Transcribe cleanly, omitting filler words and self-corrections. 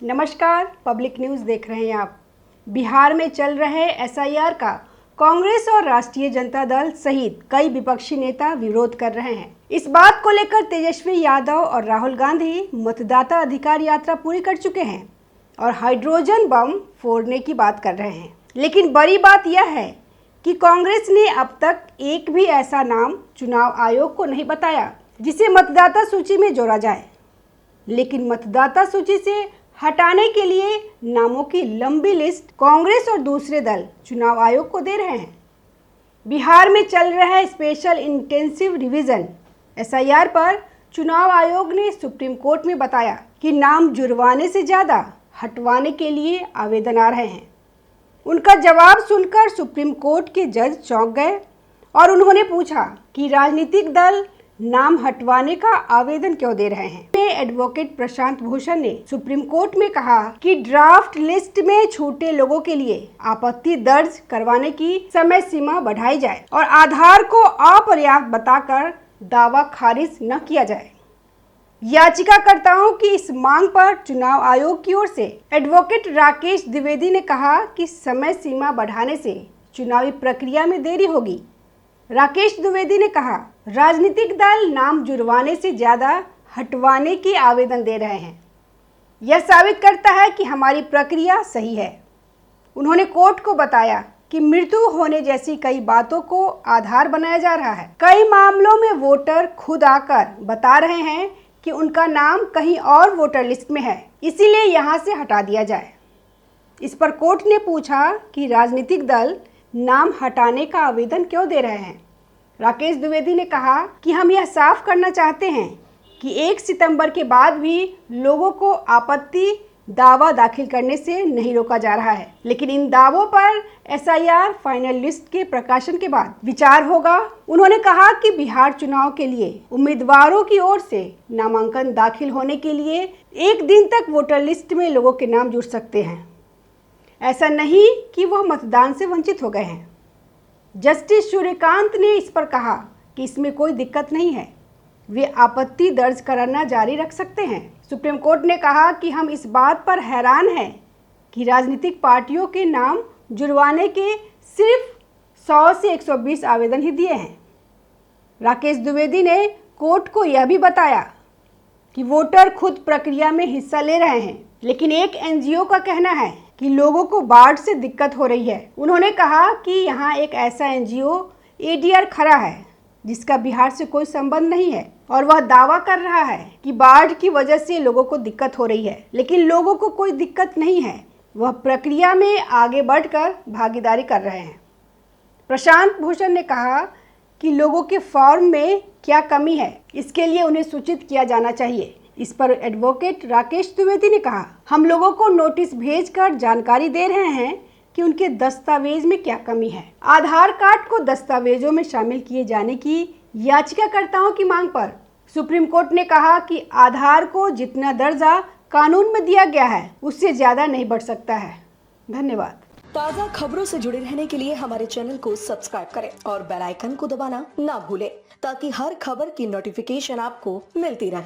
नमस्कार, public news देख रहे हैं आप। बिहार में चल रहे एसआईआर का कांग्रेस और राष्ट्रीय जनता दल सहित कई विपक्षी नेता विरोध कर रहे हैं। इस बात को लेकर तेजस्वी यादव और राहुल गांधी मतदाता अधिकार यात्रा पूरी कर चुके हैं और हाइड्रोजन बम फोड़ने की बात कर रहे हैं। लेकिन बड़ी बात यह है कि कांग्रेस ने अब तक एक भी ऐसा नाम चुनाव आयोग को नहीं बताया जिसे मतदाता सूची में जोड़ा जाए। लेकिन मतदाता सूची से हटाने के लिए नामों की लंबी लिस्ट कांग्रेस और दूसरे दल चुनाव आयोग को दे रहे हैं। बिहार में चल रहा स्पेशल इंटेंसिव रिवीजन एसआईआर पर चुनाव आयोग ने सुप्रीम कोर्ट में बताया कि नाम जुड़वाने से ज़्यादा हटवाने के लिए आवेदन आ रहे हैं। उनका जवाब सुनकर सुप्रीम कोर्ट के जज चौंक गए और उन्होंने पूछा कि राजनीतिक दल नाम हटवाने का आवेदन क्यों दे रहे हैं। एडवोकेट प्रशांत भूषण ने सुप्रीम कोर्ट में कहा कि ड्राफ्ट लिस्ट में छूटे लोगों के लिए आपत्ति दर्ज करवाने की समय सीमा बढ़ाई जाए और आधार को अपर्याप्त बताकर दावा खारिज न किया जाए। याचिकाकर्ताओं की इस मांग पर चुनाव आयोग की ओर से एडवोकेट राकेश द्विवेदी ने कहा कि समय सीमा बढ़ाने से चुनावी प्रक्रिया में देरी होगी। राकेश द्विवेदी ने कहा, राजनीतिक दल नाम जुड़वाने से ज़्यादा हटवाने की आवेदन दे रहे हैं। यह साबित करता है कि हमारी प्रक्रिया सही है। उन्होंने कोर्ट को बताया कि मृत्यु होने जैसी कई बातों को आधार बनाया जा रहा है। कई मामलों में वोटर खुद आकर बता रहे हैं कि उनका नाम कहीं और वोटर लिस्ट में है, इसीलिए यहाँ से हटा दिया जाए। इस पर कोर्ट ने पूछा कि राजनीतिक दल नाम हटाने का आवेदन क्यों दे रहे हैं। राकेश द्विवेदी ने कहा कि हम यह साफ करना चाहते हैं कि 1 सितंबर के बाद भी लोगों को आपत्ति दावा दाखिल करने से नहीं रोका जा रहा है, लेकिन इन दावों पर एसआईआर फाइनल लिस्ट के प्रकाशन के बाद विचार होगा। उन्होंने कहा कि बिहार चुनाव के लिए उम्मीदवारों की ओर से नामांकन दाखिल होने के लिए 1 दिन तक वोटर लिस्ट में लोगों के नाम जुड़ सकते हैं। ऐसा नहीं कि वह मतदान से वंचित हो गए हैं। जस्टिस सूर्यकांत ने इस पर कहा कि इसमें कोई दिक्कत नहीं है, वे आपत्ति दर्ज कराना जारी रख सकते हैं। सुप्रीम कोर्ट ने कहा कि हम इस बात पर हैरान हैं कि राजनीतिक पार्टियों के नाम जुड़वाने के सिर्फ 100 से 120 आवेदन ही दिए हैं। राकेश द्विवेदी ने कोर्ट को यह भी बताया कि वोटर खुद प्रक्रिया में हिस्सा ले रहे हैं, लेकिन एक एनजीओ का कहना है कि लोगों को बाढ़ से दिक्कत हो रही है। उन्होंने कहा कि यहाँ एक ऐसा एनजीओ एडीआर खड़ा है जिसका बिहार से कोई संबंध नहीं है और वह दावा कर रहा है कि बाढ़ की वजह से लोगों को दिक्कत हो रही है, लेकिन लोगों को कोई दिक्कत नहीं है। वह प्रक्रिया में आगे बढ़कर भागीदारी कर रहे हैं। प्रशांत भूषण ने कहा कि लोगों के फॉर्म में क्या कमी है, इसके लिए उन्हें सूचित किया जाना चाहिए। इस पर एडवोकेट राकेश द्विवेदी ने कहा, हम लोगों को नोटिस भेजकर जानकारी दे रहे हैं कि उनके दस्तावेज में क्या कमी है। आधार कार्ड को दस्तावेजों में शामिल किए जाने की याचिकाकर्ताओं की मांग पर सुप्रीम कोर्ट ने कहा कि आधार को जितना दर्जा कानून में दिया गया है उससे ज्यादा नहीं बढ़ सकता है। धन्यवाद। ताज़ा खबरों से जुड़े रहने के लिए हमारे चैनल को सब्सक्राइब करें और बेल आइकन को दबाना ना भूलें ताकि हर खबर की नोटिफिकेशन आपको मिलती रहे।